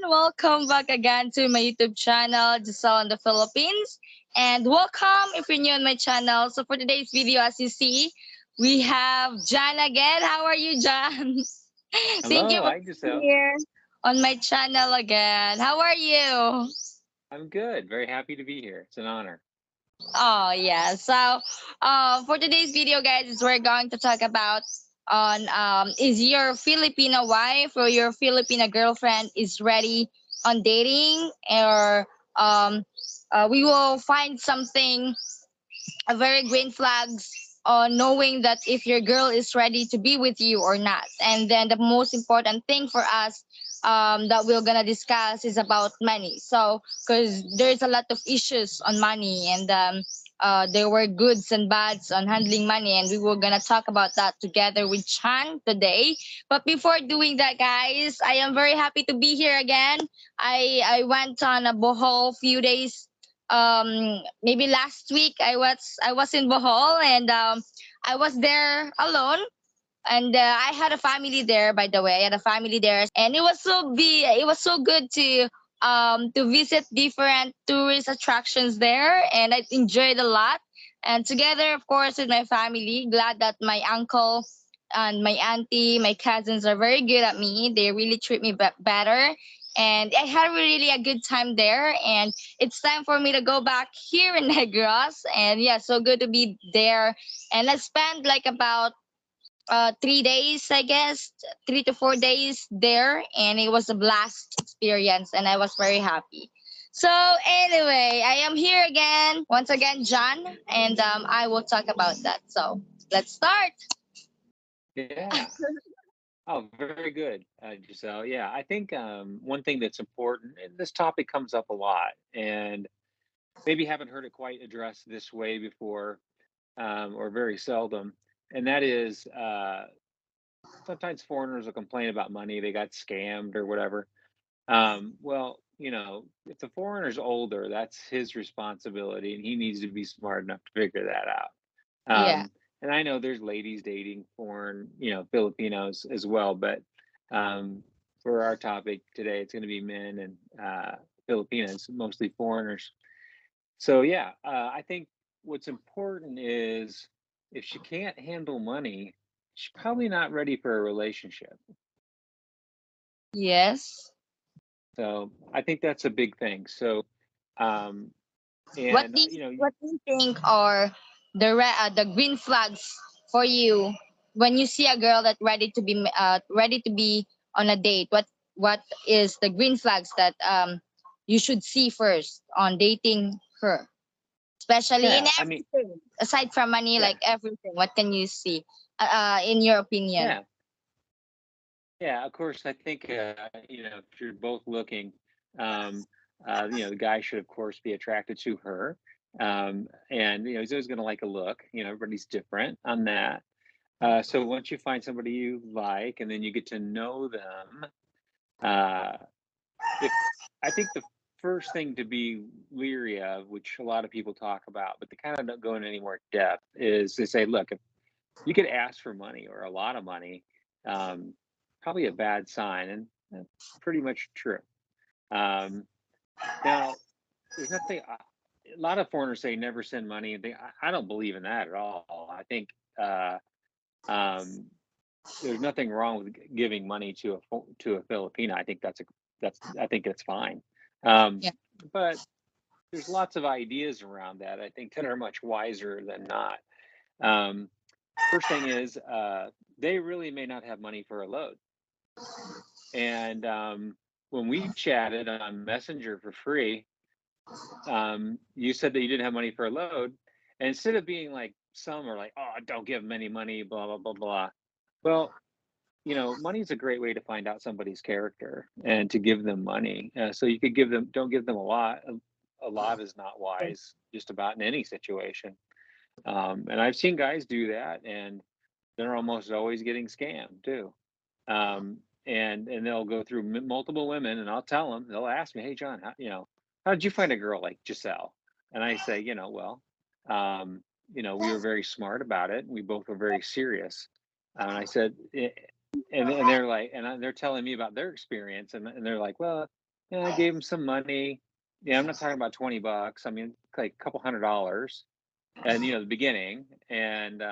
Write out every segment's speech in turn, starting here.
welcome back again to my YouTube channel, Giselle in the Philippines. And welcome if you're new on my channel. So for today's video, as you see, we have Jan again. How are you, Jan? Thank you Hello, for hi being Giselle. here on my channel again. How are you? I'm good. Very happy to be here. It's an honor. Oh yeah. So for today's video, guys, is we're going to talk about on is your Filipino wife or your Filipino girlfriend is ready on dating, or um we will find something a very green flags on knowing that if your girl is ready to be with you or not. And then the most important thing for us that we're gonna discuss is about money. So because there's a lot of issues on money, and there were goods and bads on handling money, and we were gonna talk about that together with Chan today. But before doing that, guys, I am very happy to be here again. I went on a Bohol few days, maybe last week. I was in Bohol, and I was there alone, and I had a family there. By the way, I had a family there, and it was so good to visit different tourist attractions there, and I enjoyed a lot. And together, of course, with my family, glad that my uncle and my auntie, my cousins are very good at me. They really treat me better. And I had really a good time there. And it's time for me to go back here in Negros. And yeah, so good to be there. And I spent like about 3 days, I guess, 3 to 4 days there, and it was a blast experience, and I was very happy. So anyway, I am here again, once again, John, and I will talk about that. So let's start. Yeah. Oh, very good, Giselle. Yeah, I think one thing that's important, and this topic comes up a lot, and maybe haven't heard it quite addressed this way before, or very seldom, and that is sometimes foreigners will complain about money, they got scammed or whatever. Well, if the foreigner's older, that's his responsibility, and he needs to be smart enough to figure that out. Yeah. And I know there's ladies dating foreign, Filipinos as well, but um, for our topic today, it's going to be men and Filipinas, mostly foreigners. So yeah, I think what's important is if she can't handle money, she's probably not ready for a relationship. Yes. So I think that's a big thing. So, um, What and do you, you know, what do you think are the green flags for you when you see a girl that ready to be on a date? What is the green flags that you should see first on dating her, especially in yeah, I mean, everything aside from money, yeah, like everything? What can you see, in your opinion? yeah. Yeah, of course. I think if you're both looking, um, the guy should, of course, be attracted to her, and he's always going to like a look. Everybody's different on that. So once you find somebody you like, and then you get to know them, uh, if I think the first thing to be leery of, which a lot of people talk about, but they kind of don't go into any more depth, is they say, look, if you could ask for money or a lot of money, um, probably a bad sign, and that's pretty much true. Um, now, there's nothing. A lot of foreigners say never send money, and I don't believe in that at all. I think um, there's nothing wrong with giving money to a Filipino. I think I think that's fine. Um, Yeah. but there's lots of ideas around that. I think that are much wiser than not. Um, First thing is, they really may not have money for a load. And when we chatted on Messenger for free, you said that you didn't have money for a load. And instead of being like some are like, oh, don't give them any money, blah, blah, blah, blah. Well, money is a great way to find out somebody's character and to give them money. So you could don't give them a lot. A lot is not wise, just about in any situation. And I've seen guys do that, and they're almost always getting scammed too. And they'll go through multiple women, and I'll tell them. They'll ask me, "Hey, John, how did you find a girl like Giselle?" And I say, well, we were very smart about it. We both were very serious. And I said, and they're like, they're telling me about their experience, and they're like, well. And I gave him some money. Yeah, I'm not talking about $20. I mean, like a couple $100, and the beginning, and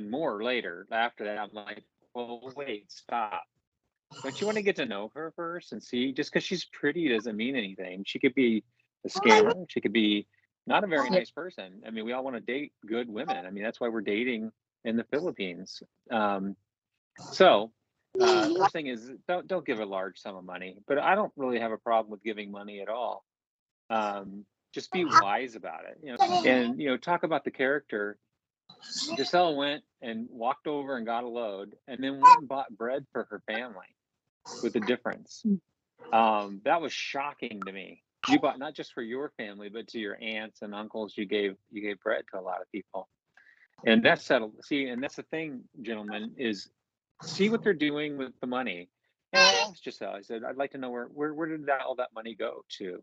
more later. After that, I'm like, well, wait, stop. Don't you want to get to know her first and see? Just because she's pretty doesn't mean anything. She could be a scammer. She could be not a very Yeah. nice person. I mean, we all want to date good women. I mean, that's why we're dating in the Philippines. So, first thing is don't give a large sum of money. But I don't really have a problem with giving money at all. Just be wise about it. And talk about the character. Giselle went and walked over and got a load, and then went and bought bread for her family with the difference. That was shocking to me. You bought not just for your family, but to your aunts and uncles. You gave bread to a lot of people, and that's settled. See, and that's the thing, gentlemen, is see what they're doing with the money. And I asked Giselle. I said, I'd like to know where did all that money go to?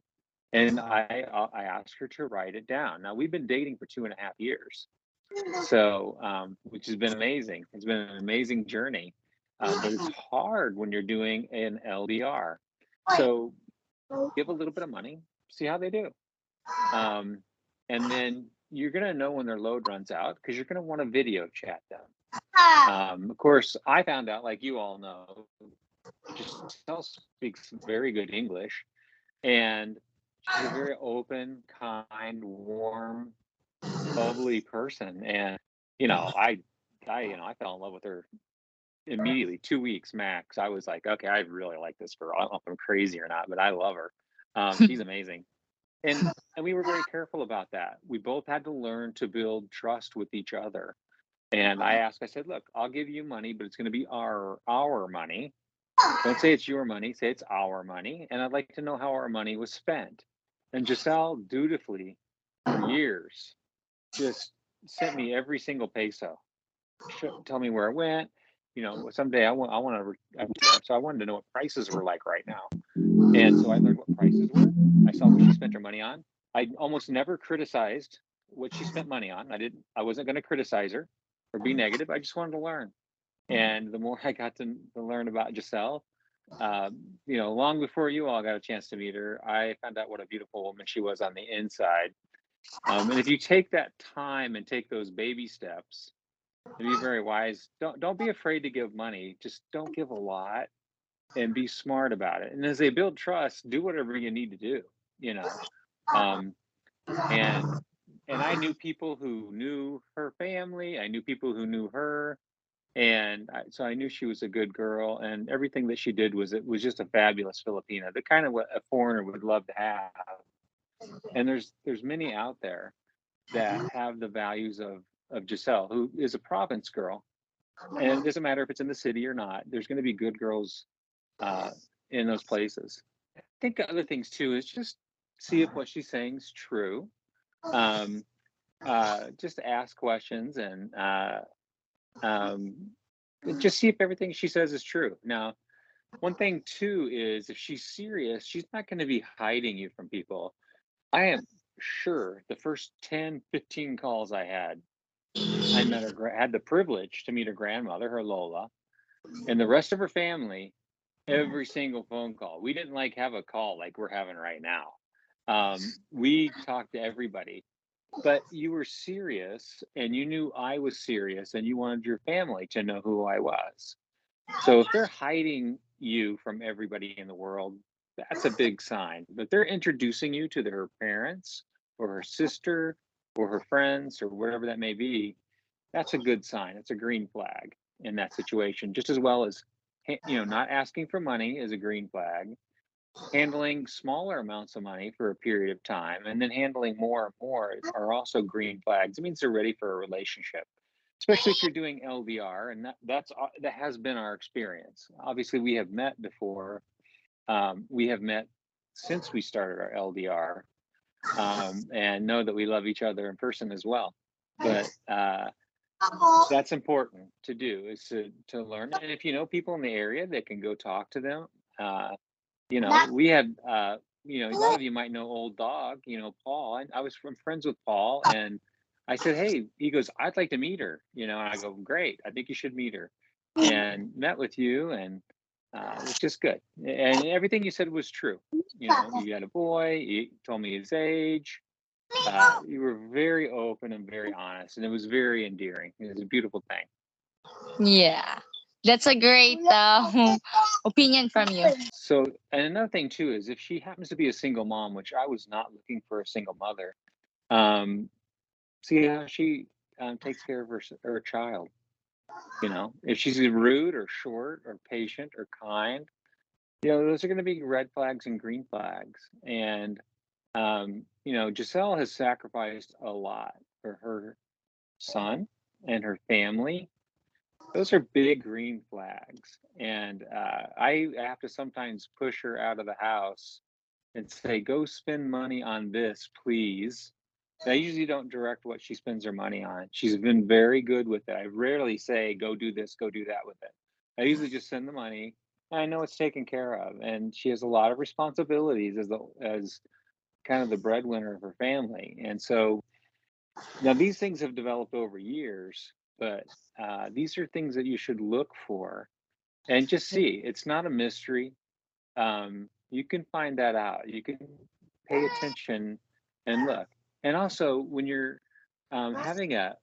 And I asked her to write it down. Now we've been dating for 2.5 years, so which has been amazing. It's been an amazing journey, but it's hard when you're doing an LDR. So give a little bit of money, see how they do. And then you're going to know when their load runs out because you're going to want to video chat them. Of course, I found out, like you all know, Giselle speaks very good English, and she's a very open, kind, warm, bubbly person. And I fell in love with her immediately, 2 weeks max. I was like, okay, I really like this girl. I don't know if I'm crazy or not, but I love her. She's amazing. And we were very careful about that. We both had to learn to build trust with each other. And I said, look, I'll give you money, but it's going to be our money. Don't say it's your money, say it's our money. And I'd like to know how our money was spent. And Giselle dutifully, for years, just sent me every single peso. Tell me where it went. Someday I want to. So I wanted to know what prices were like right now, and so I learned what prices were. I saw what she spent her money on. I almost never criticized what she spent money on. I wasn't going to criticize her or be negative. I just wanted to learn. And the more I got to learn about Giselle, long before you all got a chance to meet her, I found out what a beautiful woman she was on the inside. And if you take that time and take those baby steps, and be very wise. Don't be afraid to give money. Just don't give a lot, and be smart about it. And as they build trust, do whatever you need to do. You know, um, and I knew people who knew her family. I knew people who knew her, and so I knew she was a good girl. And everything that she did was just a fabulous Filipina, the kind of what a foreigner would love to have. And there's many out there that have the values of Giselle, who is a province girl. And it doesn't matter if it's in the city or not. There's going to be good girls in those places. I think other things too is just see if what she's saying is true. Um, just ask questions and just see if everything she says is true. Now, one thing too is if she's serious, she's not going to be hiding you from people. I am sure the first 10, 15 calls I had had the privilege to meet her grandmother, her Lola, and the rest of her family. Every single phone call. We didn't have a call like we're having right now. We talked to everybody, but you were serious and you knew I was serious and you wanted your family to know who I was. So if they're hiding you from everybody in the world, that's a big sign. But they're introducing you to her parents or her sister or her friends or whatever that may be. That's a good sign. It's a green flag in that situation, just as well as not asking for money is a green flag. Handling smaller amounts of money for a period of time and then handling more and more are also green flags. It means they're ready for a relationship, especially if you're doing LDR, and that has been our experience. Obviously, we have met before. We have met since we started our LDR, and know that we love each other in person as well. But that's important to do, is to learn. And if you know people in the area that can go talk to them, we had a lot of you might know Old Dog, Paul. I was friends with Paul, and I said, hey, he goes, I'd like to meet her, and I go, great, I think you should meet her. And met with you, and which is good. And everything you said was true. You know, you had a boy, you told me his age. You were very open and very honest, and it was very endearing. It was a beautiful thing. Yeah, that's a great opinion from you. So, and another thing too is if she happens to be a single mom, which I was not looking for a single mother, um, see how she takes care of her child. You know, if she's rude or short or patient or kind, you know, those are going to be red flags and green flags. And you know, Giselle has sacrificed a lot for her son and her family. Those are big green flags. And I have to sometimes push her out of the house and say, go spend money on this, please. And I usually don't direct what she spends her money on. She's been very good with it. I rarely say, go do this, go do that with it. I usually just send the money. And I know it's taken care of. And she has a lot of responsibilities as kind of the breadwinner of her family. And so now these things have developed over years, but these are things that you should look for and just see. It's not a mystery. You can find that out. You can pay attention and look. And also, when you're having a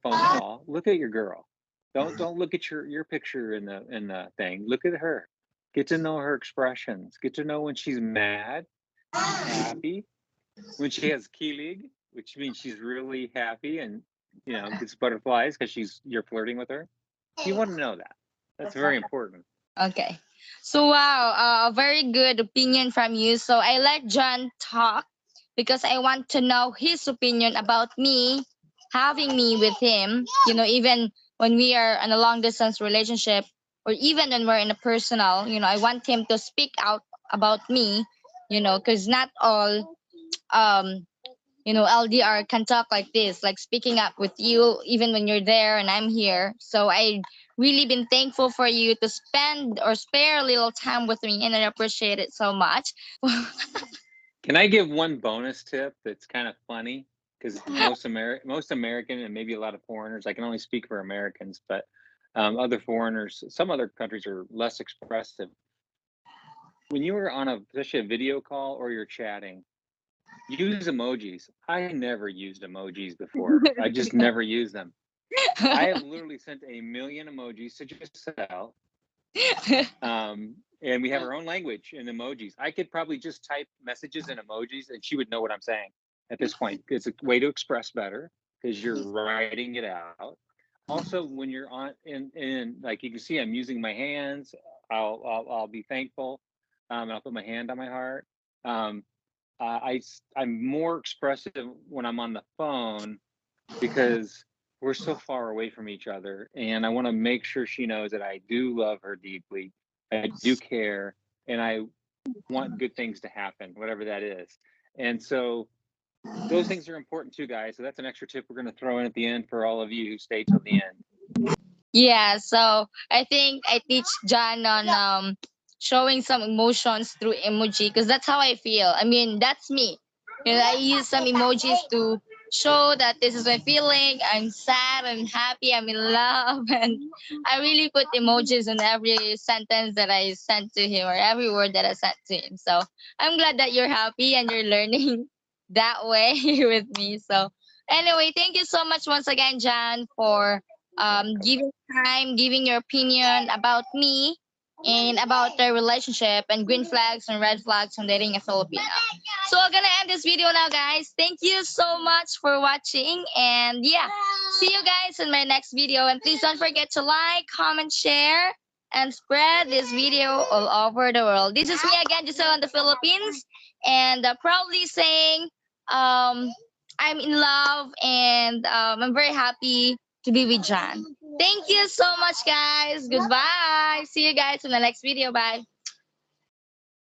phone call, look at your girl. Don't look at your picture in the thing. Look at her. Get to know her expressions. Get to know when she's mad, happy, when she has kilig, which means she's really happy and you know gets butterflies because you're flirting with her. You want to know that. That's very important. Okay. So wow, a very good opinion from you. So I let John talk because I want to know his opinion about me having me with him. You know, even when we are in a long distance relationship, or even when we're in a personal, you know, I want him to speak out about me. You know, because not all you know, LDR can talk like this, like speaking up with you even when you're there and I'm here. So I really been thankful for you to spend or spare a little time with me, and I appreciate it so much. Can I give one bonus tip that's kind of funny? Because most American and maybe a lot of foreigners, I can only speak for Americans, but other foreigners, some other countries are less expressive. When you were on especially a video call or you're chatting, use emojis. I never used emojis before. I just never used them. I have literally sent a million emojis to Giselle. And we have our own language in emojis. I could probably just type messages in emojis and she would know what I'm saying at this point. It's a way to express better because you're writing it out. Also, when you're on in like you can see, I'm using my hands. I'll be thankful. I'll put my hand on my heart. I'm more expressive when I'm on the phone because we're so far away from each other, and I want to make sure she knows that I do love her deeply. I do care, and I want good things to happen, whatever that is. And so those things are important too, guys. So that's an extra tip we're going to throw in at the end for all of you who stay till the end. Yeah, so I think I teach John on showing some emotions through emoji because that's how I feel. I mean, that's me. You know, I use some emojis to show that this is my feeling. I'm sad, I'm happy, I'm in love, and I really put emojis in every sentence that I sent to him or every word that I sent to him. So I'm glad that you're happy and you're learning that way with me. So anyway, thank you so much once again, John, for giving time, giving your opinion about me and about the relationship and green flags and red flags from dating a Filipino. So I'm gonna end this video now, guys. Thank you so much for watching, and yeah, see you guys in my next video. And please don't forget to like, comment, share, and spread this video all over the world. This is me again, Giselle in the Philippines, and proudly saying I'm in love, and I'm very happy to be with John. Thank you so much, guys. Goodbye. See you guys in the next video. Bye.